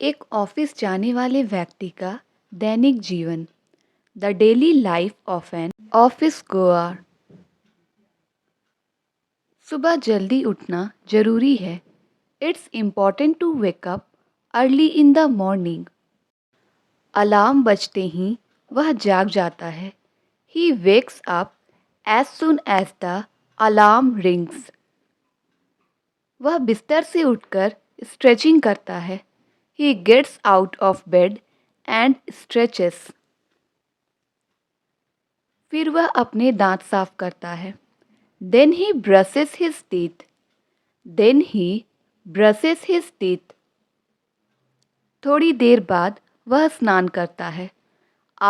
एक ऑफिस जाने वाले व्यक्ति का दैनिक जीवन। The daily life of an office goer. सुबह जल्दी उठना जरूरी है। It's important to wake up early in the morning. Alarm बजते ही वह जाग जाता है। He wakes up as soon as the alarm rings. वह बिस्तर से उठकर स्ट्रेचिंग करता है। He gets out of bed and stretches. फिर वह अपने दांत साफ करता है। Then he brushes his teeth. Then he brushes his teeth. थोड़ी देर बाद वह स्नान करता है।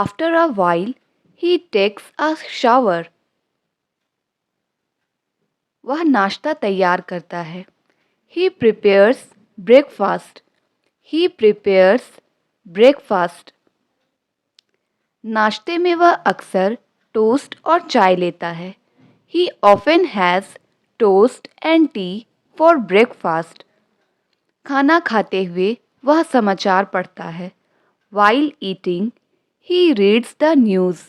After a while, he takes a shower. वह नाश्ता तैयार करता है। He prepares breakfast. He prepares breakfast. नाश्ते में वह अक्सर टोस्ट और चाय लेता है। He often has toast and tea for breakfast. खाना खाते हुए वह समाचार पढ़ता है। While eating, he reads the news.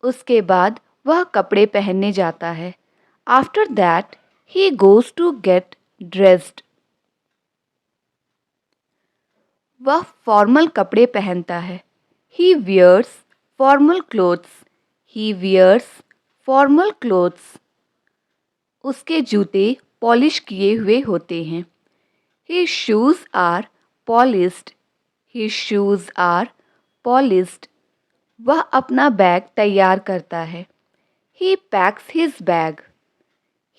उसके बाद वह कपड़े पहनने जाता है। After that, he goes to get dressed. वह फॉर्मल कपड़े पहनता है। He wears formal clothes. He wears formal clothes. उसके जूते पॉलिश किए हुए होते हैं। His shoes are polished. His shoes are polished. वह अपना बैग तैयार करता है। He packs his bag.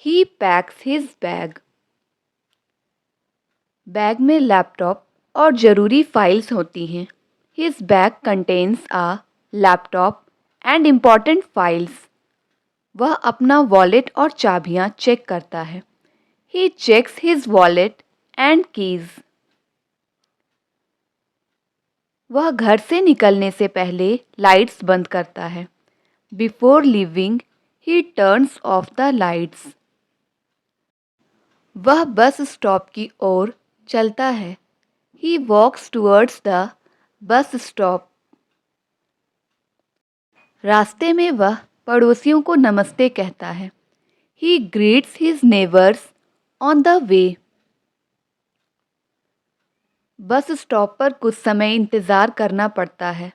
He packs his bag. Bag में लैपटॉप और ज़रूरी फाइल्स होती हैं। His bag contains a laptop and important files. वह अपना वॉलेट और चाबियां चेक करता है। He checks his wallet and keys. वह घर से निकलने से पहले लाइट्स बंद करता है। Before leaving, he turns off the lights. वह बस स्टॉप की ओर चलता है। He walks towards the bus stop. रास्ते में वह पड़ोसियों को नमस्ते कहता है। He greets his neighbors on the way. Bus stop पर कुछ समय इंतज़ार करना पड़ता है।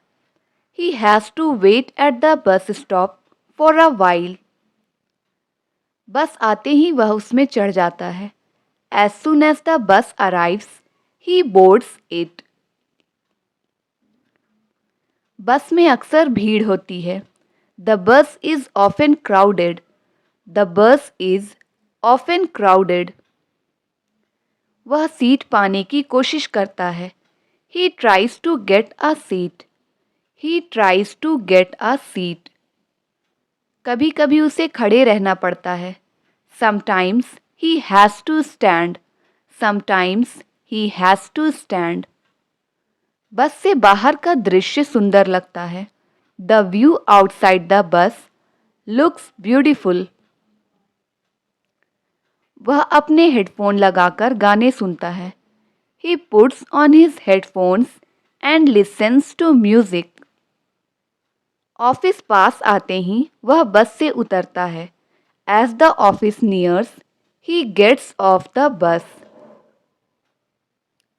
He has to wait at the bus stop for a while. बस आते ही वह उसमें चढ़ जाता है। As soon as the bus arrives, he boards it. बस में अक्सर भीड़ होती है। The bus is often crowded. The bus is often crowded. वह सीट पाने की कोशिश करता है। He tries to get a seat. He tries to get a seat. कभी कभी उसे खड़े रहना पड़ता है। Sometimes he has to stand. Sometimes he has to stand. बस से बाहर का दृश्य सुंदर लगता है। The view outside the bus looks beautiful. वह अपने हेडफोन लगाकर गाने सुनता है। He puts on his headphones and listens to music. Office पास आते ही वह बस से उतरता है। As the office nears, he gets off the bus.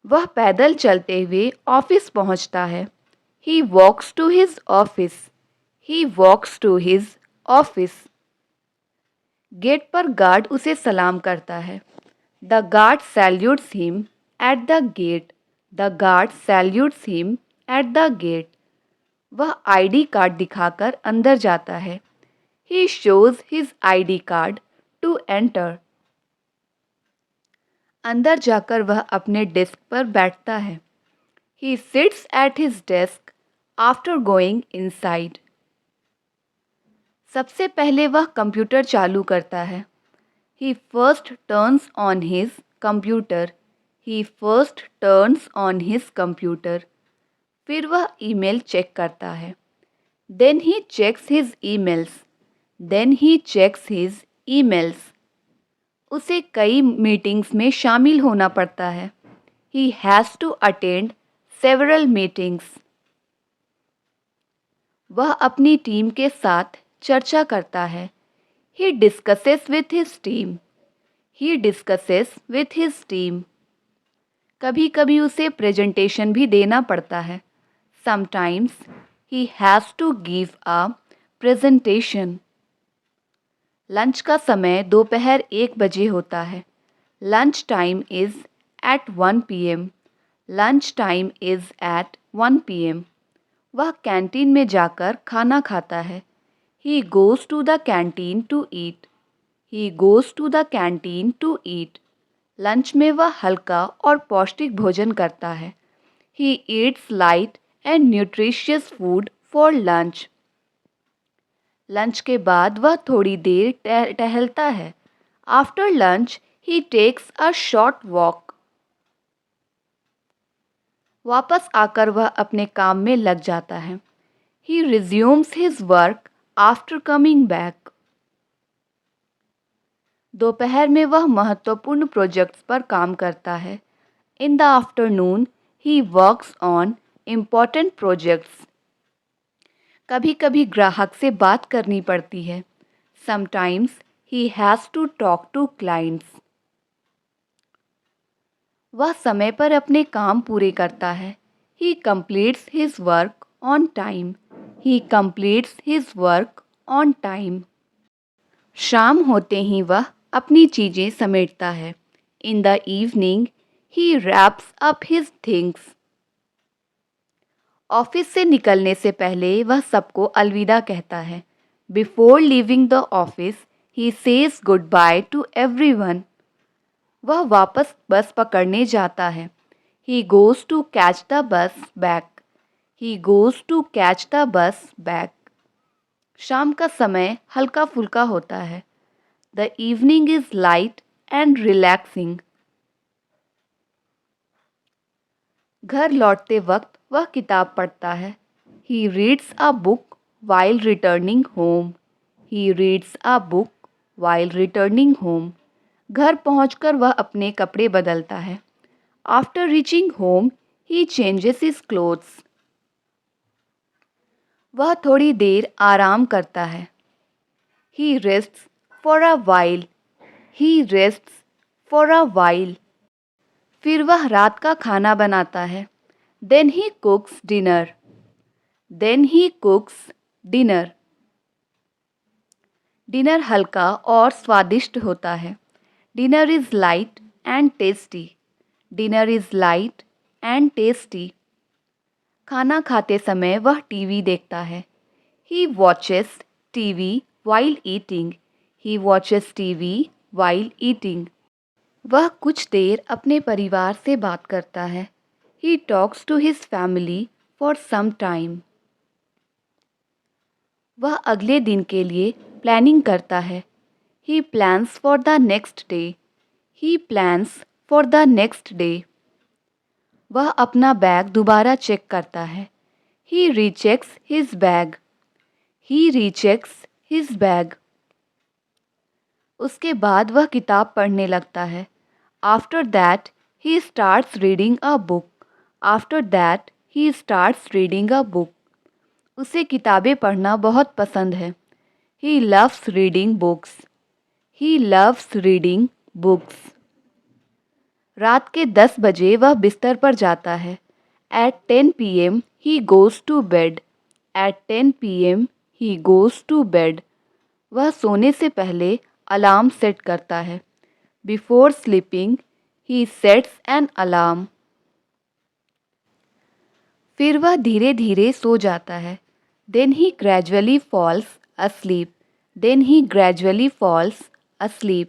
वह पैदल चलते हुए ऑफिस पहुंचता है। He walks to his office. He walks to his office. Gate पर गार्ड उसे सलाम करता है। The guard salutes him at the gate. The guard salutes him at the gate. वह आईडी कार्ड दिखाकर अंदर जाता है। He shows his ID card to enter. अंदर जाकर वह अपने डेस्क पर बैठता है। He sits at his desk after going inside. सबसे पहले वह कंप्यूटर चालू करता है। He first turns on his computer. He first turns on his computer. फिर वह ईमेल चेक करता है। Then he checks his emails. Then he checks his emails. उसे कई मीटिंग्स में शामिल होना पड़ता है। He has to attend several meetings. वह अपनी टीम के साथ चर्चा करता है. He discusses with his team. He discusses with his team. कभी कभी उसे प्रेजेंटेशन भी देना पड़ता है. Sometimes he has to give a presentation. Lunch का समय दोपहर 1 बजे होता है. Lunch time is at 1 p.m. Lunch time is at 1 p.m. वह कैंटीन में जाकर खाना खाता है. He goes to the canteen to eat. He goes to the canteen to eat. Lunch में वह हल्का और पौष्टिक भोजन करता है. He eats light and nutritious food for lunch. Lunch के बाद वह थोड़ी देर टहलता है. After lunch, he takes a short walk. वापस आकर वह अपने काम में लग जाता है. He resumes his work after coming back. दोपहर में वह महत्वपूर्ण प्रोजेक्ट्स पर काम करता है. In the afternoon, he works on important projects. कभी कभी ग्राहक से बात करनी पड़ती है. Sometimes he has to talk to clients. वह समय पर अपने काम पूरे करता है. He completes his work on time. He completes his work on time. शाम होते ही वह अपनी चीज़ें समेटता है. In the evening, he wraps up his things. Office से निकलने से पहले वह सबको अलविदा कहता है. Before leaving the office, he says goodbye to everyone. वह वापस बस पकड़ने जाता है. He goes to catch the bus back. He goes to catch the bus back. शाम का समय हल्का फुल्का होता है. The evening is light and relaxing. घर लौटते वक्त वह किताब पढ़ता है. He reads a book while returning home. He reads a book while returning home. घर पहुंचकर वह अपने कपड़े बदलता है. After reaching home, he changes his clothes. वह थोड़ी देर आराम करता है. He rests for a while. He rests for a while. फिर वह रात का खाना बनाता है. Then he cooks dinner. Then he cooks dinner. Dinner हल्का और स्वादिष्ट होता है. Dinner is light and tasty. Dinner is light and tasty. खाना खाते समय वह टीवी देखता है. He watches TV while eating. He watches TV while eating. वह कुछ देर अपने परिवार से बात करता है. He talks to his family for some time. वह अगले दिन के लिए प्लानिंग करता है. He plans for the next day. He plans for the next day. वह अपना बैग दोबारा चेक करता है. He rechecks his bag. He rechecks his bag. उसके बाद वह किताब पढ़ने लगता है. After that, he starts reading a book. After that, he starts reading a book. उसे किताबें पढ़ना बहुत पसंद है. He loves reading books. He loves reading books. रात के 10 बजे वह बिस्तर पर जाता है. At 10 p.m. he goes to bed. At 10 p.m. he goes to bed. वह सोने से पहले अलार्म सेट करता है. Before sleeping, he sets an alarm. फिर वह धीरे धीरे सो जाता है. Then he gradually falls asleep. Then he gradually falls asleep.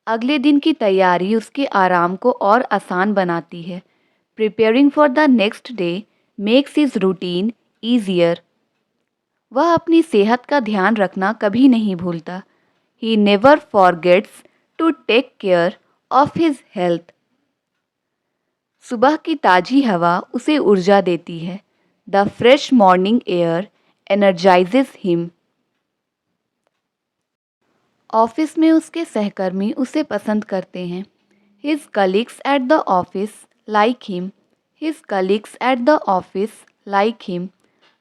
अगले दिन की तैयारी उसके आराम को और आसान बनाती है. Preparing for the next day makes his routine easier. वह अपनी सेहत का ध्यान रखना कभी नहीं भूलता. He never forgets to take care of his health. सुबह की ताज़ी हवा उसे ऊर्जा देती है. The fresh morning air energizes him. Office में उसके सहकर्मी उसे पसंद करते हैं. His colleagues at the office like him. His colleagues at the office like him.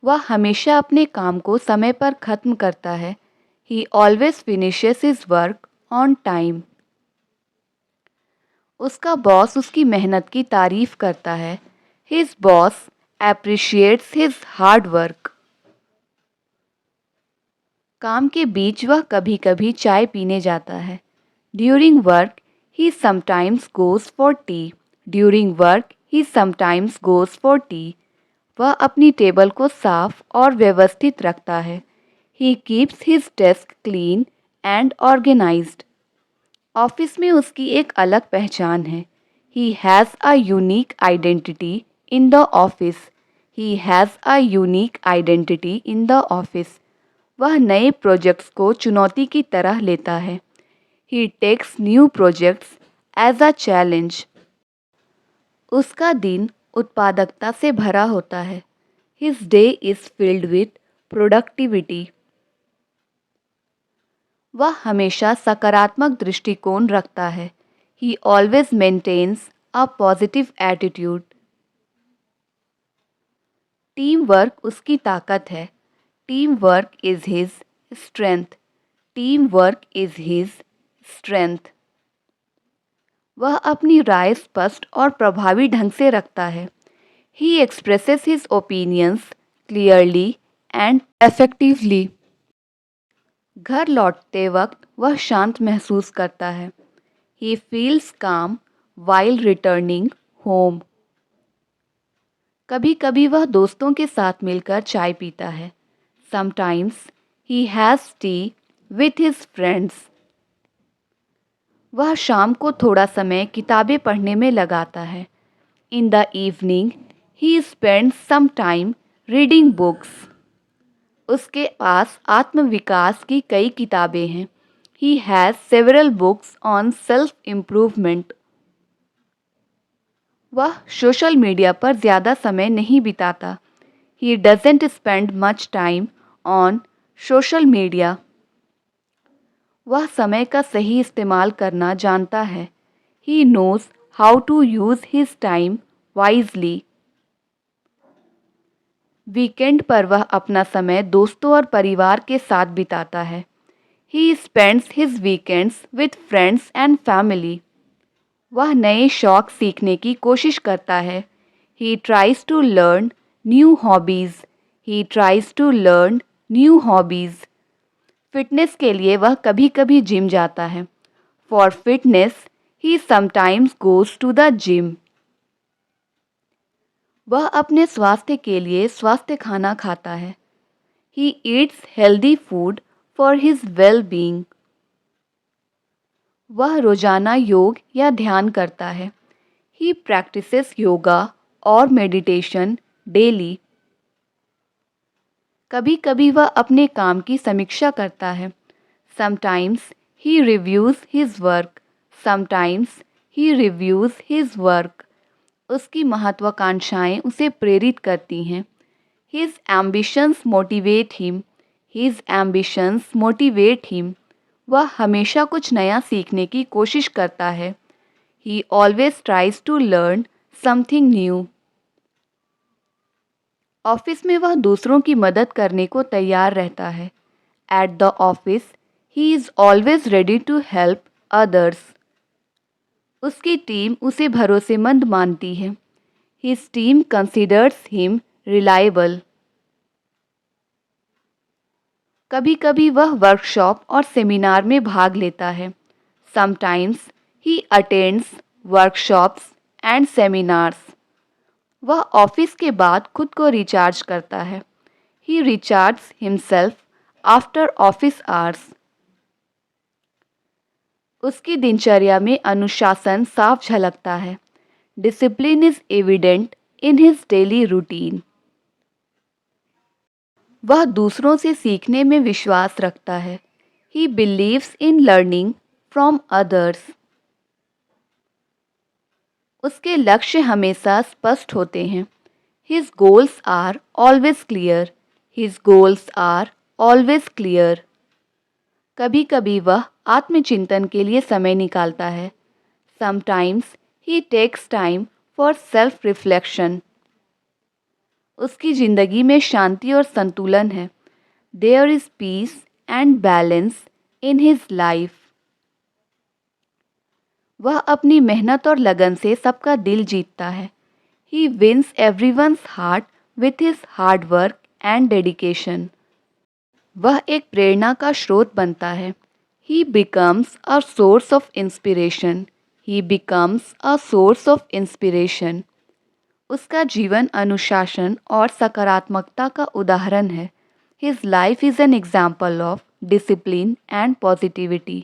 वह हमेशा अपने काम को समय पर खत्म करता है. He always finishes his work on time. उसका बॉस उसकी मेहनत की तारीफ करता है. His boss appreciates his hard work. काम के बीच वह कभी-कभी चाय पीने जाता है. During work, he sometimes goes for tea. During work, he sometimes goes for tea. वह अपनी टेबल को साफ और व्यवस्थित रखता है. He keeps his desk clean and organized. Office में उसकी एक अलग पहचान है. He has a unique identity in the office. He has a unique identity in the office. वह नए प्रोजेक्ट्स को चुनौती की तरह लेता है. He takes new projects as a challenge. उसका दिन उत्पादकता से भरा होता है. His day is filled with productivity. वह हमेशा सकारात्मक दृष्टिकोण रखता है. He always maintains a positive attitude. Team work उसकी ताकत है. Team work is his strength. Team work is his strength. वह अपनी राय स्पष्ट और प्रभावी ढंग से रखता है. He expresses his opinions clearly and effectively. घर लौटते वक्त वह शांत महसूस करता है. He feels calm while returning home. कभी-कभी वह दोस्तों के साथ मिलकर चाय पीता है. Sometimes he has tea with his friends. वह शाम को थोड़ा समय किताबें पढ़ने में लगाता है. In the evening, he spends some time reading books. उसके पास आत्मविकास की कई किताबें हैं. He has several books on self-improvement. वह सोशल मीडिया पर ज़्यादा समय नहीं बिताता. He doesn't spend much time on social media. वह समय का सही इस्तेमाल करना जानता है. He knows how to use his time wisely. Weekend पर वह अपना समय दोस्तों और परिवार के साथ बिताता है. He spends his weekends with friends and family. वह नए शौक सीखने की कोशिश करता है. He tries to learn new hobbies. He tries to learn new hobbies. Fitness के लिए वह कभी-कभी जिम जाता है. For fitness, he sometimes goes to the gym. वह अपने स्वास्थ्य के लिए स्वास्थ्य खाना खाता है. He eats healthy food for his well-being. वह रोजाना योग या ध्यान करता है. He practices yoga or meditation daily. कभी-कभी वह अपने काम की समीक्षा करता है. Sometimes he reviews his work. Sometimes he reviews his work. उसकी महत्वाकांक्षाएं उसे प्रेरित करती हैं. His ambitions motivate him. His ambitions motivate him. वह हमेशा कुछ नया सीखने की कोशिश करता है. He always tries to learn something new. Office में वह दूसरों की मदद करने को तैयार रहता है. At the office, he is always ready to help others. उसकी टीम उसे भरोसेमंद मानती है. His team considers him reliable. कभी-कभी वह वर्कशॉप और सेमिनार में भाग लेता है. Sometimes he attends workshops and seminars. वह ऑफिस के बाद खुद को रिचार्ज करता है. He recharges himself after office hours. उसकी दिनचर्या में अनुशासन साफ झलकता है. Discipline is evident in his daily routine. वह दूसरों से सीखने में विश्वास रखता है. He believes in learning from others. उसके लक्ष्य हमेशा स्पष्ट होते हैं. His goals are always clear. His goals are always clear. कभी-कभी वह आत्मचिंतन के लिए समय निकालता है. Sometimes he takes time for self reflection. उसकी ज़िंदगी में शांति और संतुलन है। There is peace and balance in his life. वह अपनी मेहनत और लगन से सबका दिल जीतता है। He wins everyone's heart with his hard work and dedication. वह एक प्रेरणा का स्रोत बनता है। ही becomes a source of inspiration. He becomes a source of inspiration. उसका जीवन अनुशासन और सकारात्मकता का उदाहरण है। His life is an example of discipline and positivity.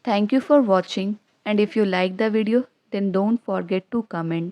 Thank you for watching, and if you like the video then don't forget to comment.